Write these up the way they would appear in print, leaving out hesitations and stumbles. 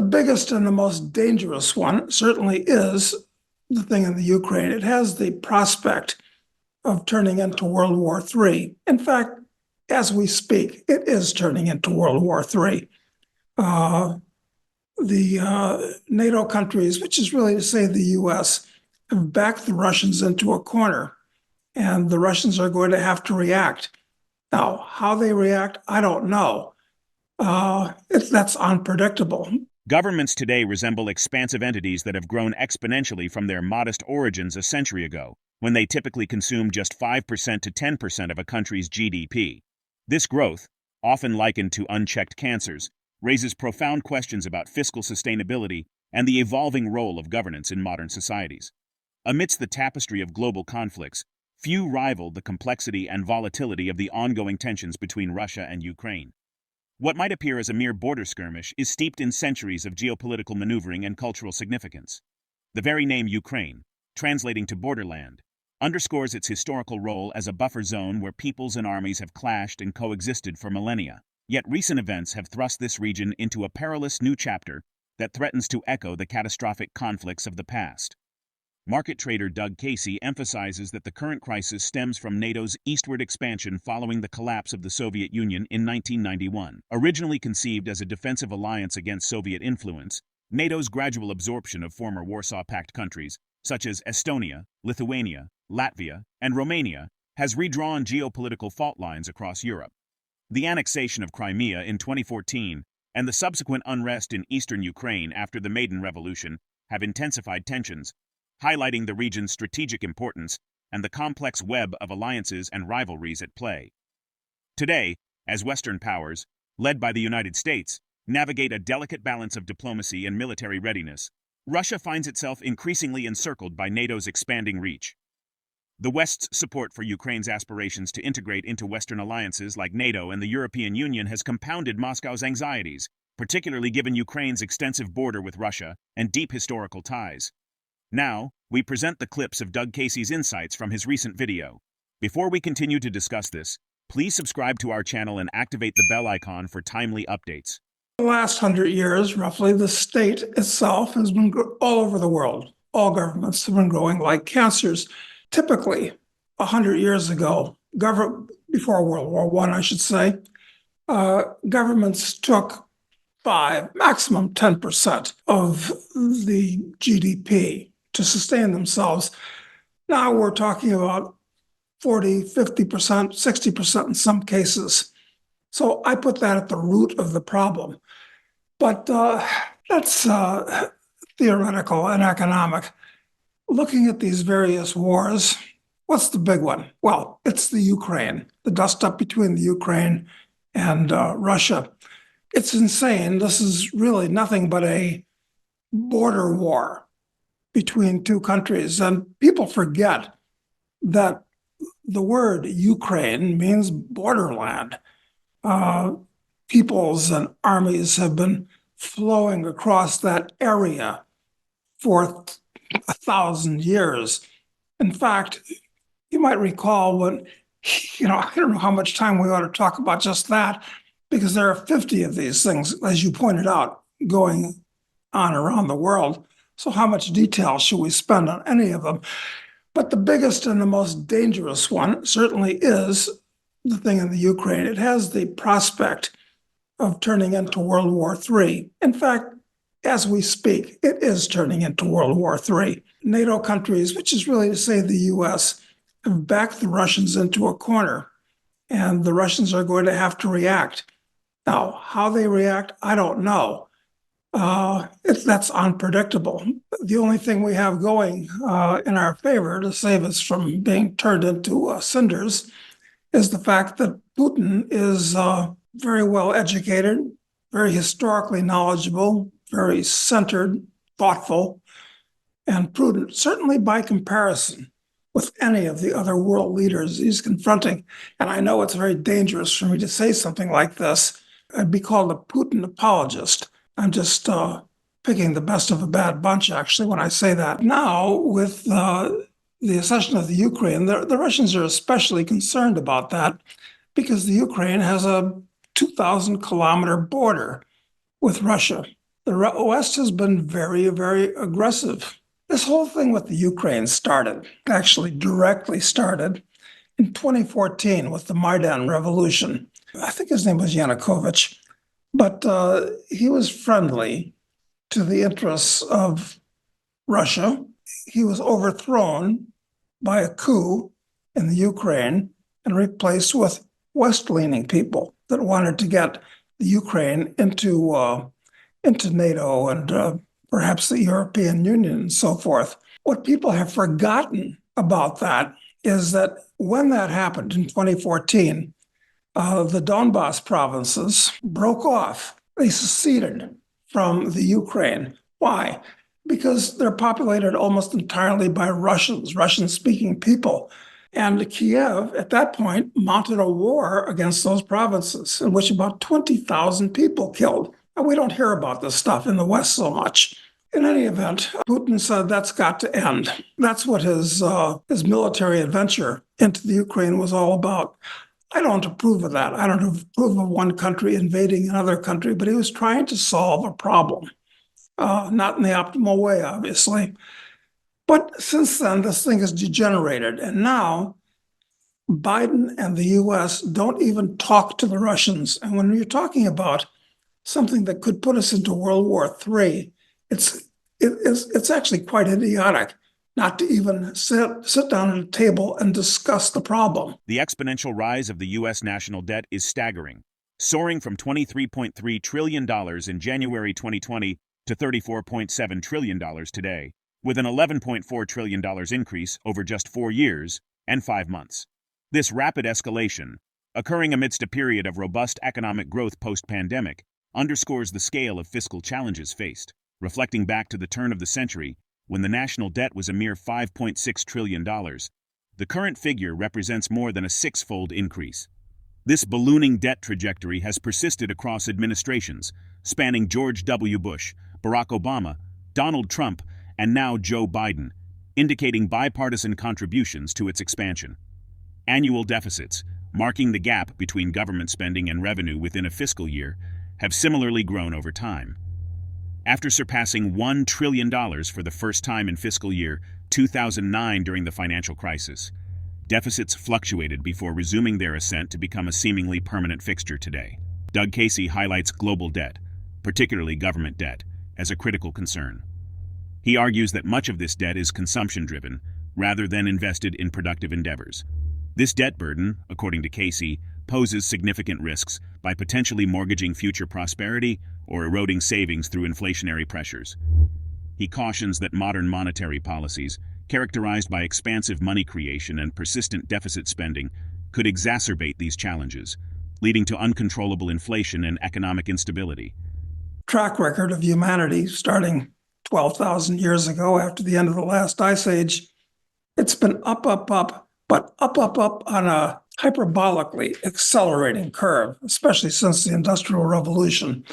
biggest and the most dangerous one certainly is the thing in the Ukraine. It has the prospect of turning into World War III. In fact, as we speak, it is turning into World War III. The NATO countries, which is really to say the US, have backed the Russians into a corner, and the Russians are going to have to react. Now, how they react, I don't know. That's unpredictable. Governments today resemble expansive entities that have grown exponentially from their modest origins a century ago, when they typically consumed just 5% to 10% of a country's GDP. This growth, often likened to unchecked cancers, raises profound questions about fiscal sustainability and the evolving role of governance in modern societies. Amidst the tapestry of global conflicts, few rival the complexity and volatility of the ongoing tensions between Russia and Ukraine. What might appear as a mere border skirmish is steeped in centuries of geopolitical maneuvering and cultural significance. The very name Ukraine, translating to Borderland, underscores its historical role as a buffer zone where peoples and armies have clashed and coexisted for millennia. Yet recent events have thrust this region into a perilous new chapter that threatens to echo the catastrophic conflicts of the past. Market trader Doug Casey emphasizes that the current crisis stems from NATO's eastward expansion following the collapse of the Soviet Union in 1991. Originally conceived as a defensive alliance against Soviet influence, NATO's gradual absorption of former Warsaw Pact countries, such as Estonia, Lithuania, Latvia, and Romania, has redrawn geopolitical fault lines across Europe. The annexation of Crimea in 2014 and the subsequent unrest in eastern Ukraine after the Maidan Revolution have intensified tensions, highlighting the region's strategic importance and the complex web of alliances and rivalries at play. Today, as Western powers, led by the United States, navigate a delicate balance of diplomacy and military readiness, Russia finds itself increasingly encircled by NATO's expanding reach. The West's support for Ukraine's aspirations to integrate into Western alliances like NATO and the European Union has compounded Moscow's anxieties, particularly given Ukraine's extensive border with Russia and deep historical ties. Now, we present the clips of Doug Casey's insights from his recent video. Before we continue to discuss this, please subscribe to our channel and activate the bell icon for timely updates. The last 100 years, roughly, the state itself has been all over the world. All governments have been growing like cancers. Typically, 100 years ago, before World War I, I should say, governments took 5, maximum 10% of the GDP to sustain themselves. Now we're talking about 40, 50%, 60% in some cases. So I put that at the root of the problem. But that's theoretical and economic. Looking at these various wars, what's the big one? Well, it's the Ukraine, the dust-up between the Ukraine and Russia. It's insane. This is really nothing but a border war between two countries. And people forget that the word Ukraine means borderland. Peoples and armies have been flowing across that area for 1,000 years. In fact, you might recall when, I don't know how much time we ought to talk about just that, because there are 50 of these things, as you pointed out, going on around the world. So how much detail should we spend on any of them? But the biggest and the most dangerous one certainly is the thing in the Ukraine. It has the prospect of turning into World War III. In fact, as we speak, it is turning into World War III. NATO countries, which is really to say the US, have backed the Russians into a corner, and the Russians are going to have to react. Now, how they react, I don't know. That's unpredictable. The only thing we have going in our favor to save us from being turned into cinders is the fact that Putin is very well educated, very historically knowledgeable, very centered, thoughtful, and prudent, certainly by comparison with any of the other world leaders he's confronting. And I know it's very dangerous for me to say something like this. I'd be called a Putin apologist. I'm just picking the best of a bad bunch, actually, when I say that. Now, with the accession of the Ukraine, the Russians are especially concerned about that because the Ukraine has a 2,000-kilometer border with Russia. The West has been very, very aggressive. This whole thing with the Ukraine actually directly started in 2014 with the Maidan Revolution. I think his name was Yanukovych, but he was friendly to the interests of Russia. He was overthrown by a coup in the Ukraine and replaced with West-leaning people that wanted to get the Ukraine into NATO and perhaps the European Union and so forth. What people have forgotten about that is that when that happened in 2014, the Donbas provinces broke off. They seceded from the Ukraine. Why? Because they're populated almost entirely by Russians, Russian-speaking people. And Kiev, at that point, mounted a war against those provinces, in which about 20,000 people killed. And we don't hear about this stuff in the West so much. In any event, Putin said that's got to end. That's what his military adventure into the Ukraine was all about. I don't approve of that. I don't approve of one country invading another country, but he was trying to solve a problem. Not in the optimal way, obviously. But since then, this thing has degenerated. And now Biden and the US don't even talk to the Russians. And when you're talking about something that could put us into World War III, it's actually quite idiotic not to even sit down at a table and discuss the problem. The exponential rise of the U.S. national debt is staggering, soaring from $23.3 trillion in January 2020 to $34.7 trillion today, with an $11.4 trillion increase over just 4 years and 5 months. This rapid escalation, occurring amidst a period of robust economic growth post-pandemic, underscores the scale of fiscal challenges faced, reflecting back to the turn of the century when the national debt was a mere $5.6 trillion. The current figure represents more than a six-fold increase. This ballooning debt trajectory has persisted across administrations, spanning George W. Bush, Barack Obama, Donald Trump, and now Joe Biden, indicating bipartisan contributions to its expansion. Annual deficits, marking the gap between government spending and revenue within a fiscal year, have similarly grown over time. After surpassing $1 trillion for the first time in fiscal year 2009 during the financial crisis, deficits fluctuated before resuming their ascent to become a seemingly permanent fixture today. Doug Casey highlights global debt, particularly government debt, as a critical concern. He argues that much of this debt is consumption-driven, rather than invested in productive endeavors. This debt burden, according to Casey, poses significant risks by potentially mortgaging future prosperity or eroding savings through inflationary pressures. He cautions that modern monetary policies, characterized by expansive money creation and persistent deficit spending, could exacerbate these challenges, leading to uncontrollable inflation and economic instability. Track record of humanity starting 12,000 years ago after the end of the last ice age, it's been up, but up on a hyperbolically accelerating curve, especially since the Industrial Revolution.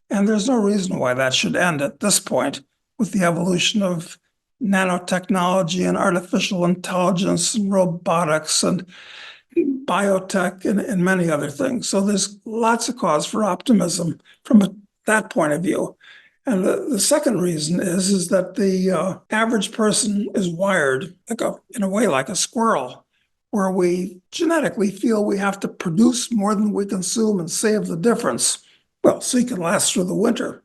And there's no reason why that should end at this point with the evolution of nanotechnology and artificial intelligence and robotics and biotech and many other things. So there's lots of cause for optimism from that point of view. And the second reason is that the average person is wired in a way like a squirrel, where we genetically feel we have to produce more than we consume and save the difference. Well, so you can last through the winter.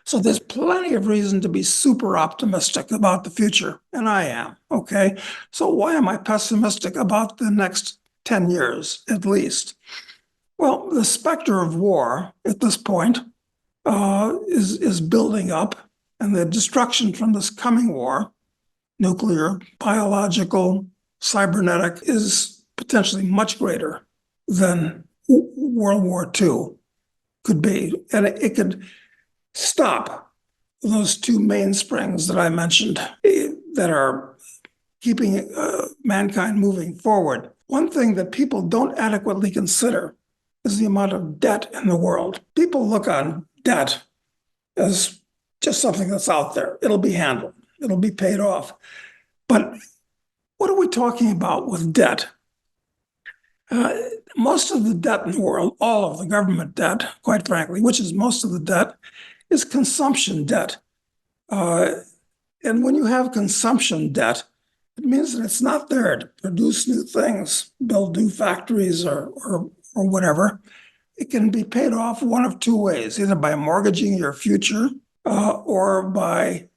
So there's plenty of reason to be super optimistic about the future, and I am, okay? So why am I pessimistic about the next 10 years, at least? Well, the specter of war at this point is building up, and the destruction from this coming war, nuclear, biological, cybernetic, is potentially much greater than World War II could be. And it could stop those two mainsprings that I mentioned that are keeping mankind moving forward. One thing that people don't adequately consider is the amount of debt in the world. People look on debt as just something that's out there. It'll be handled. It'll be paid off. But what are we talking about with debt? Most of the debt in the world, all of the government debt, quite frankly, which is most of the debt, is consumption debt. And when you have consumption debt, it means that it's not there to produce new things, build new factories or whatever. It can be paid off one of two ways, either by mortgaging your future or by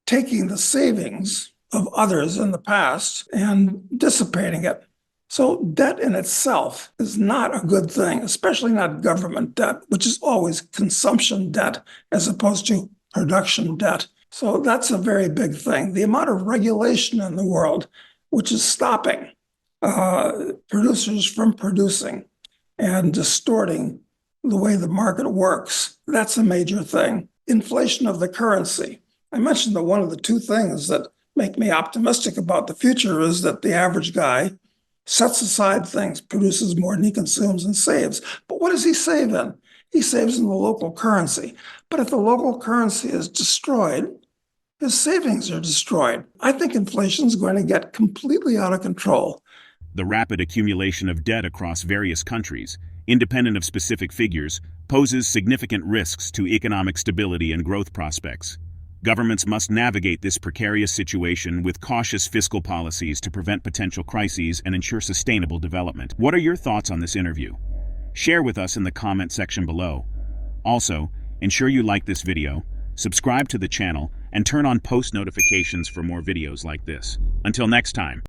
taking the savings of others in the past and dissipating it. So debt in itself is not a good thing, especially not government debt, which is always consumption debt as opposed to production debt. So that's a very big thing. The amount of regulation in the world, which is stopping producers from producing and distorting the way the market works, that's a major thing. Inflation of the currency. I mentioned that one of the two things that make me optimistic about the future is that the average guy sets aside things, produces more than he consumes, and saves. But what does he save in? He saves in the local currency. But if the local currency is destroyed, his savings are destroyed. I think inflation is going to get completely out of control. The rapid accumulation of debt across various countries, independent of specific figures, poses significant risks to economic stability and growth prospects. Governments must navigate this precarious situation with cautious fiscal policies to prevent potential crises and ensure sustainable development. What are your thoughts on this interview? Share with us in the comment section below. Also, ensure you like this video, subscribe to the channel, and turn on post notifications for more videos like this. Until next time.